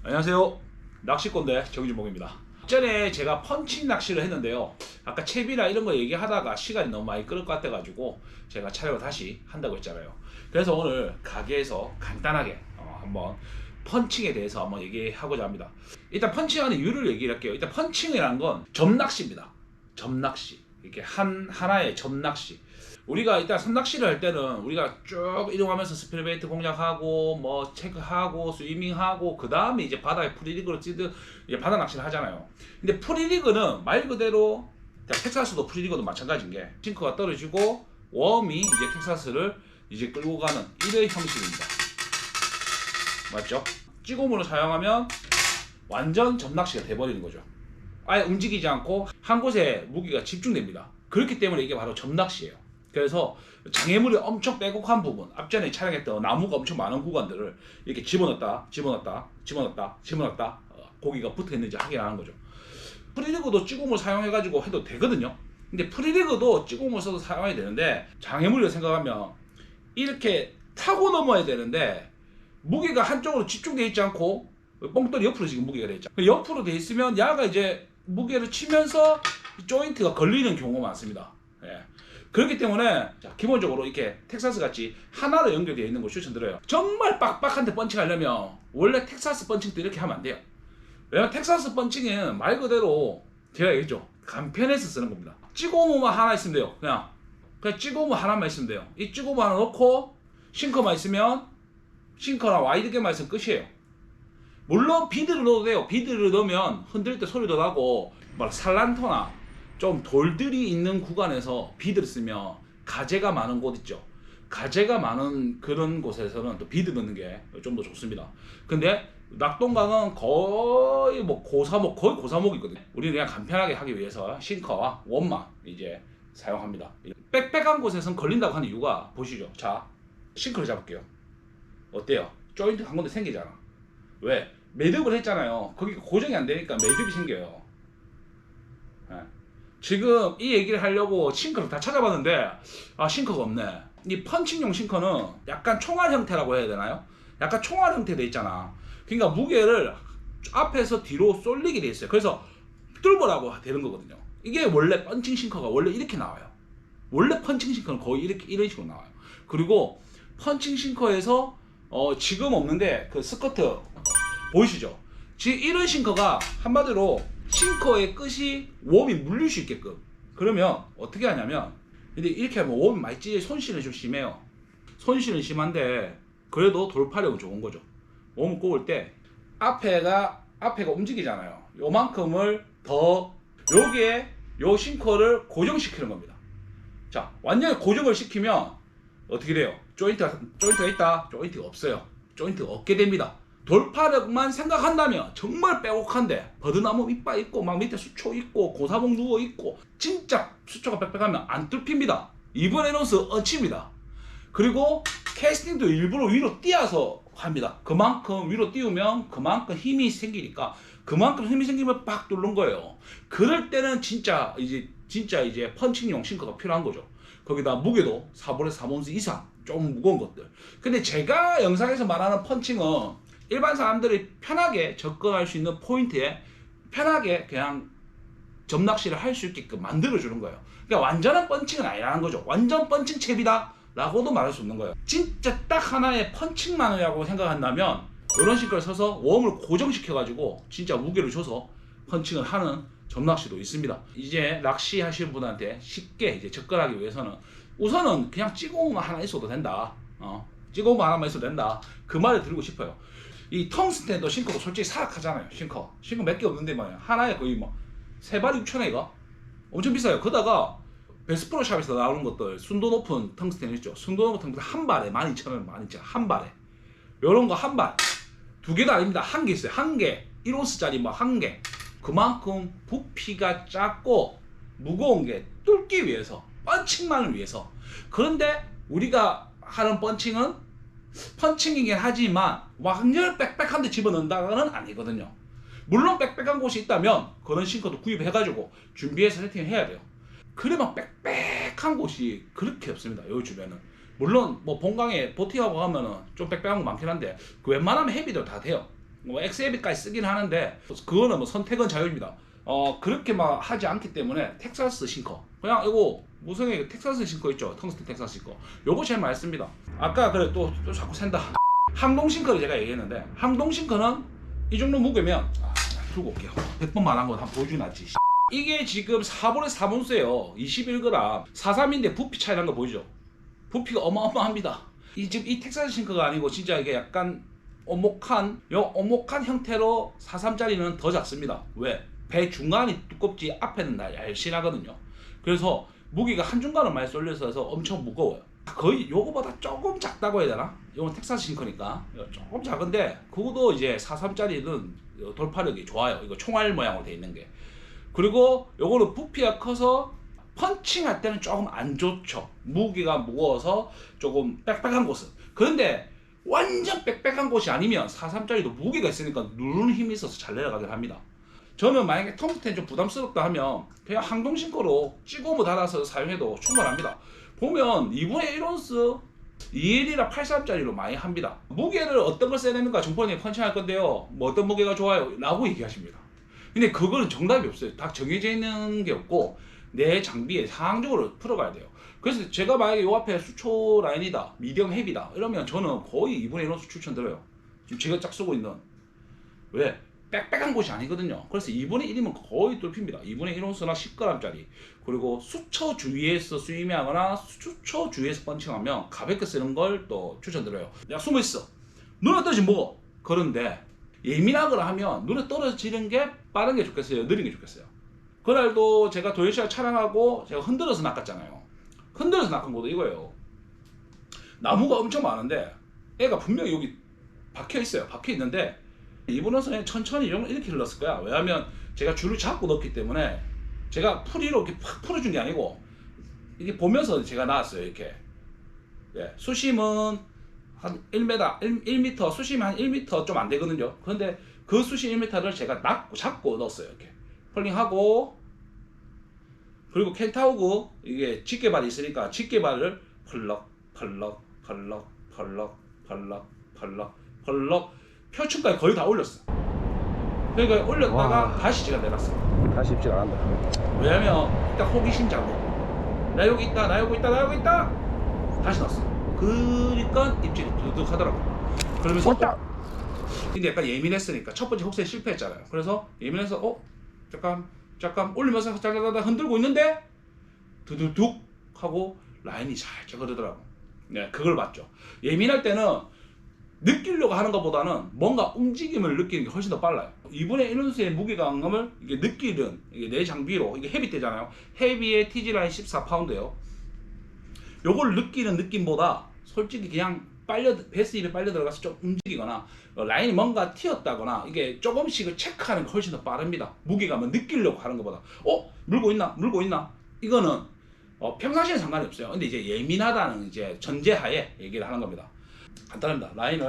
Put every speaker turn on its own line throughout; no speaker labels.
안녕하세요. 낚시꾼대 정진봉입니다. 전에 제가 펀칭 낚시를 했는데요. 아까 채비나 이런 거 얘기하다가 시간이 너무 많이 끌을 것 같아가지고 제가 촬영을 다시 한다고 했잖아요. 그래서 오늘 가게에서 간단하게 한번 펀칭에 대해서 한번 얘기하고자 합니다. 일단 펀칭하는 이유를 얘기를 할게요. 일단 펀칭이라는 건 점낚시입니다. 점낚시. 이렇게 하나의 점낚시. 우리가 일단 선낚시를 할 때는 우리가 쭉 이동하면서 스피드베이트 공략하고 뭐 체크하고 스위밍하고 그 다음에 이제 바다에 프리리그로 찌듯 이제 바다 낚시를 하잖아요. 근데 프리리그는 말 그대로 텍사스도 프리리그도 마찬가지인 게 싱크가 떨어지고 웜이 이제 텍사스를 이제 끌고 가는 이런 형식입니다. 맞죠? 찌고물을 사용하면 완전 점낚시가 돼버리는 거죠. 아예 움직이지 않고 한 곳에 무게가 집중됩니다. 그렇기 때문에 이게 바로 점낚시예요. 그래서 장애물이 엄청 빼곡한 부분, 앞전에 촬영했던 나무가 엄청 많은 구간들을 이렇게 집어넣었다 고기가 붙어 있는지 확인하는 거죠. 프리리그도 찌고물 사용해가지고 해도 되거든요. 근데 프리리그도 찌고물 써도 사용해야 되는데 장애물을 생각하면 이렇게 타고 넘어야 되는데 무게가 한쪽으로 집중되어 있지 않고 뻥떨이 옆으로 지금 무게가 되어 있죠. 옆으로 되어 있으면 야가 이제 무게를 치면서 조인트가 걸리는 경우가 많습니다. 예. 그렇기 때문에 자, 기본적으로 이렇게 텍사스 같이 하나로 연결되어 있는 걸 추천드려요. 정말 빡빡한데 펀칭하려면 원래 텍사스 펀칭도 이렇게 하면 안 돼요. 왜냐면 텍사스 펀칭은 말 그대로 제가 얘기했죠. 간편해서 쓰는 겁니다. 찌고무만 하나 있으면 돼요. 그냥 찌고무 하나만 있으면 돼요. 이 찌고무 하나 넣고 싱커만 있으면 싱커랑 와이드게만 있으면 끝이에요. 물론 비드를 넣어도 돼요. 비드를 넣으면 흔들 때 소리도 나고 산란터나 좀 돌들이 있는 구간에서 비드를 쓰면 가재가 많은 곳 있죠. 가재가 많은 그런 곳에서는 또 비드 넣는 게 좀 더 좋습니다. 근데 낙동강은 거의 거의 고사목이거든요. 우리는 그냥 간편하게 하기 위해서 싱커와 원만 이제 사용합니다. 빽빽한 곳에선 걸린다고 하는 이유가 보시죠. 자, 싱커를 잡을게요. 어때요? 조인트 한 군데 생기잖아. 왜? 매듭을 했잖아요. 거기가 고정이 안 되니까 매듭이 생겨요. 네. 지금 이 얘기를 하려고 싱커를 다 찾아봤는데 싱커가 없네. 이 펀칭용 싱커는 약간 총알 형태라고 해야 되나요? 약간 총알 형태 돼 있잖아. 그러니까 무게를 앞에서 뒤로 쏠리게 돼 있어요. 그래서 뚫보라고 되는 거거든요. 이게 원래 펀칭 싱커가 원래 이렇게 나와요. 원래 펀칭 싱커는 거의 이렇게 이런 식으로 나와요. 그리고 펀칭 싱커에서 지금 없는데 그 스커트 보이시죠? 지금 이런 싱커가 한마디로 싱커의 끝이 웜이 물릴 수 있게끔. 그러면 어떻게 하냐면 근데 이렇게 하면 웜이 많이 찌 손실은 좀 심해요. 손실은 심한데 그래도 돌파력은 좋은 거죠. 웜을 꼽을 때 앞에가 움직이잖아요. 요만큼을 더 여기에 요 싱커를 고정시키는 겁니다. 자, 완전히 고정을 시키면 어떻게 돼요? 조인트가 있다? 조인트가 없어요. 조인트가 없게 됩니다. 돌파력만 생각한다면 정말 빼곡한데 버드나무 이빨 있고 막 밑에 수초 있고 고사목 누워 있고 진짜 수초가 빽빽하면 안 뚫힙니다. 이번 에너스 얹힙니다. 그리고 캐스팅도 일부러 위로 띄어서 합니다. 그만큼 위로 띄우면 그만큼 힘이 생기니까 그만큼 힘이 생기면 빡 뚫는 거예요. 그럴 때는 진짜 이제 펀칭용 싱커가 필요한 거죠. 거기다 무게도 4분의 3온스 이상 좀 무거운 것들. 근데 제가 영상에서 말하는 펀칭은 일반 사람들이 편하게 접근할 수 있는 포인트에 편하게 그냥 점낚시를 할 수 있게끔 만들어주는 거예요. 그러니까 완전한 펀칭은 아니라는 거죠. 완전 펀칭 챕이다 라고도 말할 수 없는 거예요. 진짜 딱 하나의 펀칭만이라고 생각한다면 이런 식으로 서서 웜을 고정시켜 가지고 진짜 무게를 줘서 펀칭을 하는 점낚시도 있습니다. 이제 낚시 하시는 분한테 쉽게 이제 접근하기 위해서는 우선은 그냥 찌고무만 하나 있어도 된다. 찌고무 하나만 있어도 된다. 그 말을 드리고 싶어요. 이 텅스텐도 싱커도 솔직히 사악하잖아요. 싱커 몇 개 없는데 말이야. 하나에 거의 3발이 6,000원이가 엄청 비싸요. 그러다가 베스프로 샵에서 나오는 것들 순도 높은 텅스텐 있죠. 순도 높은 텅스텐 한 발에 12,000원, 12,000원 한 발에. 요런 거 한 발. 두 개도 아닙니다. 한 개 있어요. 한 개. 1온스짜리 한 개. 그만큼 부피가 작고 무거운 게 뚫기 위해서, 펀칭만을 위해서. 그런데 우리가 하는 펀칭이긴 하지만 완전 빽빽한 데 집어넣는다는 아니거든요. 물론 빽빽한 곳이 있다면 그런 싱커도 구입해가지고 준비해서 세팅을 해야 돼요. 그래만 빽빽한 곳이 그렇게 없습니다. 여기 주변은. 물론 본강에 보팅하고 가면은 좀 빽빽한 거 많긴 한데 그 웬만하면 헤비도 다 돼요. 뭐 XLB까지 쓰긴 하는데 그거는 뭐 선택은 자유입니다. 그렇게 막 하지 않기 때문에 텍사스 싱커 그냥 이거 무성의 텍사스 싱커 있죠. 텅스텐 텍사스 싱커 요거 제일 많이 씁니다. 아까 그래 또 자꾸 샌다. 항동 싱커를 제가 얘기했는데 항동 싱커는 이 정도 무게면 들고 올게요. 100번 말한 거 한번 보여주긴 하지. 이게 지금 4분의 4분수예요. 21g 43인데 부피 차이 난 거 보이죠? 부피가 어마어마합니다. 지금 이 텍사스 싱커가 아니고 진짜 이게 약간 오목한 형태로 43짜리는 더 작습니다. 왜? 배 중간이 두껍지 앞에는 날씬하거든요. 그래서 무게가 한중간은 많이 쏠려 있어서 엄청 무거워요. 거의 요거보다 조금 작다고 해야 되나? 이건 텍사스 싱커니까 조금 작은데 그것도 이제 43짜리는 돌파력이 좋아요. 이거 총알 모양으로 돼 있는 게. 그리고 요거는 부피가 커서 펀칭할 때는 조금 안 좋죠. 무게가 무거워서 조금 빽빽한 곳은. 그런데 완전 빽빽한 곳이 아니면 43짜리도 무게가 있으니까 누르는 힘이 있어서 잘 내려가긴 합니다. 저는 만약에 텅스텐 좀 부담스럽다 하면 그냥 항동싱커로 찌고무 달아서 사용해도 충분합니다. 보면 2분의 1온스 2L이라 83짜리로 많이 합니다. 무게를 어떤 걸 써야 되는가 정보원에 펀칭할 건데요. 뭐 어떤 무게가 좋아요? 라고 얘기하십니다. 근데 그거는 정답이 없어요. 다 정해져 있는 게 없고 내 장비에 상황적으로 풀어가야 돼요. 그래서 제가 만약에 요 앞에 수초 라인이다, 미디엄 헤비다 이러면 저는 거의 2분의 1온스 추천드려요. 지금 제가 짝 쓰고 있는. 왜? 빽빽한 곳이 아니거든요. 그래서 2분의 1이면 거의 뚫힙니다. 2분의 1온스나 10g짜리. 그리고 수초 주위에서 스위밍하거나 수초 주위에서 펀칭하면 가볍게 쓰는 걸 또 추천드려요. 내가 숨어있어. 눈에 떨어지면 먹어. 그런데 예민하거나 하면 눈에 떨어지는 게 빠른 게 좋겠어요? 느린 게 좋겠어요? 그날도 제가 도요시아 촬영하고 제가 흔들어서 낚았잖아요. 흔들어서 낚은 것도 이거예요. 나무가 엄청 많은데 애가 분명히 여기 박혀 있어요. 박혀 있는데 이분은 천천히 이렇게 흘렀을 거야. 왜냐하면 제가 줄을 잡고 넣기 때문에 제가 풀이로 이렇게 팍 풀어준 게 아니고 이게 보면서 제가 나왔어요. 이렇게. 예, 수심은 한 1m, 1m, 수심이 한 1m 좀 안 되거든요. 그런데 그 수심 1m를 제가 잡고 넣었어요. 이렇게. 펄링하고 그리고 켄타우그 이게 직계발이 있으니까 직계발을 펄럭 표층까지 거의 다 올렸어. 그러니까 올렸다가
와.
다시 제가 내놨어.
다시 입질 안 한다.
왜냐면 일단 호기심 자고 나 여기 있다, 나 여기 있다, 나 여기 있다. 다시 넣었어. 그러니까 입질이 두둑 하더라고. 그러면서 근데 약간 예민했으니까 첫 번째 혹시에 실패했잖아요. 그래서 예민해서 잠깐 올리면서 짜자자자 흔들고 있는데 두두둑 하고 라인이 살짝 흐르더라고. 네, 그걸 봤죠. 예민할 때는 느끼려고 하는 것보다는 뭔가 움직임을 느끼는 게 훨씬 더 빨라요. 2분의 1온스의 무게감을 이게 느끼는 이게 내 장비로 이게 헤비 때잖아요. 헤비의 TG라인 14파운드예요. 요걸 느끼는 느낌보다 솔직히 그냥 베스입에 빨려 들어가서 좀 움직이거나 라인이 뭔가 튀었다거나 이게 조금씩을 체크하는 게 훨씬 더 빠릅니다. 무게감을 느끼려고 하는 것보다 물고 있나 이거는 평상시에는 상관이 없어요. 근데 이제 예민하다는 이제 전제하에 얘기를 하는 겁니다. 간단합니다. 라인이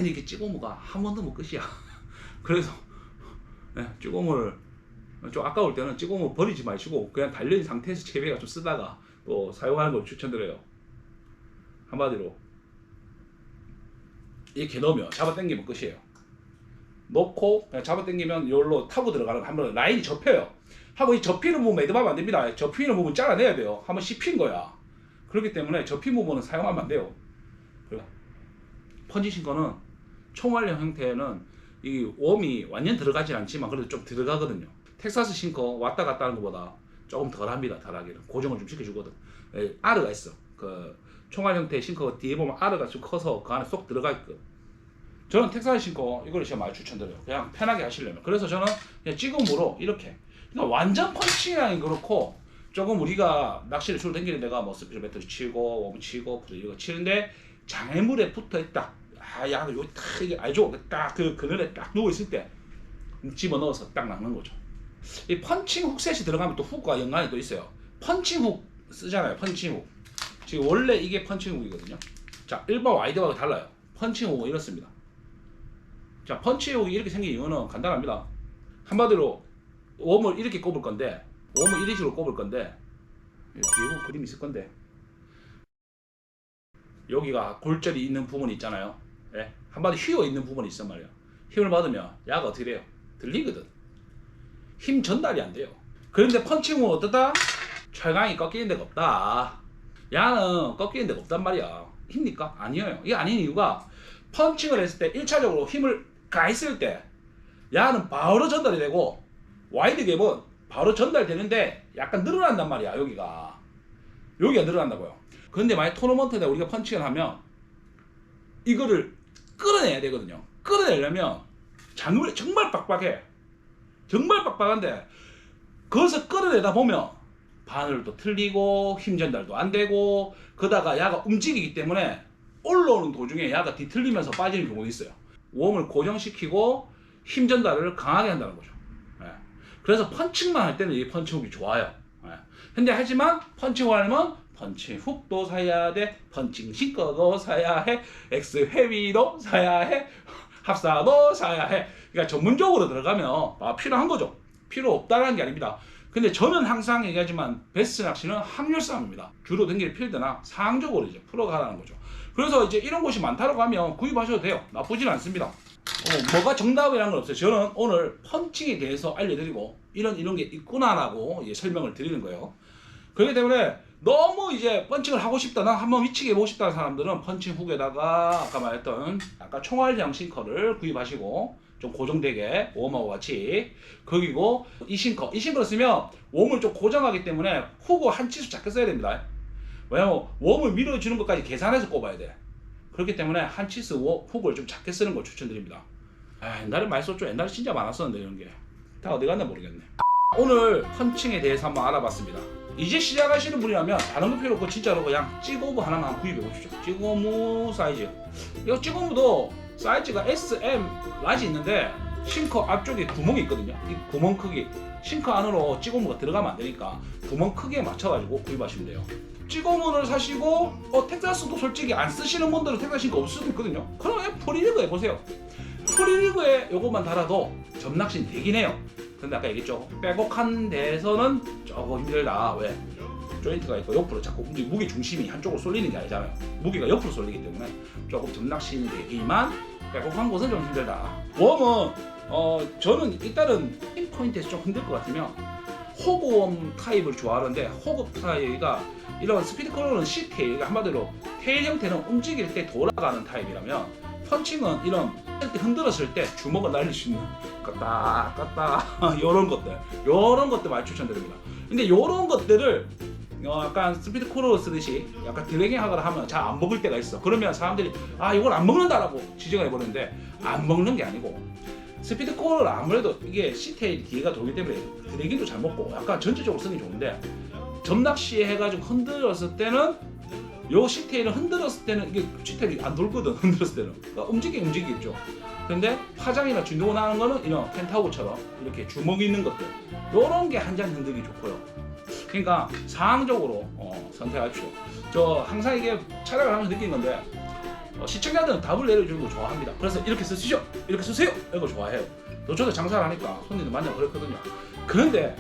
이렇게 찌고무가 한 번 넣으면 끝이야. 그래서 네, 찌고무를 좀 아까울 때는 찌고무 버리지 마시고 그냥 달려있는 상태에서 체배가 좀 쓰다가 또 사용하는 걸 추천드려요. 한마디로 이렇게 넣으면 잡아당기면 끝이에요. 넣고 그냥 잡아당기면 이걸로 타고 들어가는 거 한번 라인이 접혀요. 하고 이 접히는 부분 매듭하면 안 됩니다. 접히는 부분 잘라내야 돼요. 한번 씹힌 거야. 그렇기 때문에 접힌 부분은 사용하면 안 돼요. 펀치신 거는 총알형 형태는 이 웜이 완전 들어가진 않지만 그래도 좀 들어가거든요. 텍사스 싱커 왔다 갔다 하는 것보다 조금 덜합니다. 덜하기는 고정을 좀 시켜주거든. 아르가 있어. 그 총알 형태의 싱커 뒤에 보면 아르가 좀 커서 그 안에 쏙 들어가 있거든. 저는 텍사스 싱커 이걸 제가 많이 추천드려요. 그냥 편하게 하시려면. 그래서 저는 그냥 찌금으로 이렇게. 그러니까 완전 펀칭이랑이 그렇고 조금 우리가 낚시를 주로 당기는 데가 뭐 스피드 배터리 치고 웜 치고 이거 치는데 장애물에 붙어 있다. 야, 여기 딱 이게 알죠? 딱 그 그늘에 딱 누워 있을 때 집어 넣어서 딱 낚는 거죠. 이 펀칭 훅셋이 들어가면 또 훅과 연관이 또 있어요. 펀칭 훅 쓰잖아요. 펀칭 훅. 지금 원래 이게 펀칭 훅이거든요. 자, 일반 와이드하고 달라요. 펀칭 훅은 이렇습니다. 자, 펀칭 훅이 이렇게 생긴 이유는 간단합니다. 한마디로 웜을 이렇게 꼽을 건데 웜을 이런 식으로 꼽을 건데 뒤에 그림이 있을 건데 여기가 골절이 있는 부분이 있잖아요. 예? 한마디 휘어 있는 부분이 있단 말이야. 힘을 받으면 야가 어떻게 돼요? 들리거든. 힘 전달이 안 돼요. 그런데 펀칭은 어떠다? 철강이 꺾이는 데가 없다. 야는 꺾이는 데가 없단 말이야. 힘니까? 아니에요. 이게 아닌 이유가 펀칭을 했을 때 1차적으로 힘을 가했을 때 야는 바로 전달이 되고 와이드 갭은 바로 전달되는데 약간 늘어난단 말이야. 여기가 늘어난다고요. 그런데 만약 토너먼트에 우리가 펀칭을 하면 이거를 끌어내야 되거든요. 끌어내려면 장물이 정말 빡빡해. 정말 빡빡한데 거기서 끌어내다 보면 바늘도 틀리고 힘 전달도 안 되고 그러다가 야가 움직이기 때문에 올라오는 도중에 야가 뒤틀리면서 빠지는 경우도 있어요. 웜을 고정시키고 힘 전달을 강하게 한다는 거죠. 예. 그래서 펀칭만 할 때는 이 펀칭훅이 좋아요. 예. 근데 하지만 펀칭을 하려면 펀칭 훅도 사야 돼, 펀칭 싱커도 사야 해, 엑스 헤비도 사야 해, 합사도 사야 해. 그러니까 전문적으로 들어가면 필요한 거죠. 필요 없다는 게 아닙니다. 근데 저는 항상 얘기하지만 베스트 낚시는 확률 싸움입니다. 주로 댕길 필드나 상황적으로 이제 풀어가라는 거죠. 그래서 이제 이런 곳이 많다고 하면 구입하셔도 돼요. 나쁘진 않습니다. 뭐가 정답이라는 건 없어요. 저는 오늘 펀칭에 대해서 알려드리고 이런 게 있구나라고 이제 설명을 드리는 거예요. 그렇기 때문에 너무 이제 펀칭을 하고 싶다, 난 한번 미치게 해보고 싶다는 사람들은 펀칭 훅에다가 아까 말했던 약간 총알형 싱커를 구입하시고 좀 고정되게 웜하고 같이 거기고 이 싱커를 쓰면 웜을 좀 고정하기 때문에 훅을 한 치수 작게 써야 됩니다. 왜냐면 웜을 밀어주는 것까지 계산해서 꼽아야 돼. 그렇기 때문에 한 치수 훅을 좀 작게 쓰는 걸 추천드립니다. 옛날에 많이 썼죠. 옛날에 진짜 많았었는데 이런 게 다 어디 갔나 모르겠네. 오늘 펀칭에 대해서 한번 알아봤습니다. 이제 시작하시는 분이라면 다른 거 필요 없고 진짜로 그냥 찌고무 하나만 구입해 보십시오. 찌고무 사이즈. 이 찌고무도 사이즈가 S, M, 라지 있는데 싱커 앞쪽에 구멍이 있거든요. 이 구멍 크기, 싱커 안으로 찌고무가 들어가면 안 되니까 구멍 크기에 맞춰가지고 구입하시면 돼요. 찌고무를 사시고 텍사스도 솔직히 안 쓰시는 분들은 텍사스 싱커 없을 수도 있거든요. 그러면 프리리그 해보세요. 프리리그에 요것만 달아도 점낚시는 되긴 해요. 근데 아까 얘기했죠. 빼곡한 데서는 조금 힘들다. 왜? 조인트가 있고 옆으로 자꾸 무게 중심이 한쪽으로 쏠리는 게 아니잖아요. 무게가 옆으로 쏠리기 때문에 조금 점낚시는 되기만 빼곡한 곳은 좀 힘들다. 웜은 저는 일단은 핀포인트에서 좀 힘들 것 같으면 호그웜 타입을 좋아하는데 호그 타입이 이런 스피드 크롤은 C테일, 한마디로 테일 형태는 움직일 때 돌아가는 타입이라면 펀칭은 이런 흔들었을 때 주먹을 날릴 수 있는 껐다 요런 것들 많이 추천드립니다. 근데 요런 것들을 약간 스피드 크롤 쓰듯이 약간 드래깅 하거나 하면 잘 안 먹을 때가 있어. 그러면 사람들이 이걸 안 먹는다라고 지적을 해버리는데 안 먹는 게 아니고 스피드 크롤은 아무래도 이게 C테일 기회가 돌기 때문에 드래깅도 잘 먹고 약간 전체적으로 쓰기 좋은데 점낚시 해가지고 흔들었을 때는 요 C테일은 흔들었을 때는 이게 C테일이 안 돌거든. 흔들었을 때는 그러니까 움직이겠죠. 근데 파장이나 진동 나는 거는 이런 펜타우처럼 이렇게 주먹 있는 것들 요런 게 한 잔 흔들기 좋고요. 그러니까 상황적으로 선택하십시오. 저 항상 이게 촬영을 하면서 느낀 건데 시청자들은 답을 내려주는 거 좋아합니다. 그래서 이렇게 쓰시죠, 이렇게 쓰세요 이런 거 좋아해요. 또 저도 장사를 하니까 손님들 만나고 그랬거든요. 그런데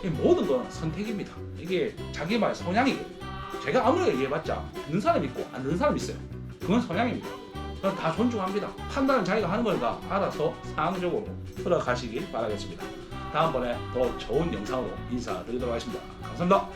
이 모든 건 선택입니다. 이게 자기 말 성향이거든요. 제가 아무리 얘기해봤자 듣는 사람 있고 안 듣는 사람 있어요. 그건 성향입니다. 그건 다 존중합니다. 판단은 자기가 하는 거니까 알아서 상황적으로 풀어가시길 바라겠습니다. 다음번에 더 좋은 영상으로 인사드리도록 하겠습니다. 감사합니다.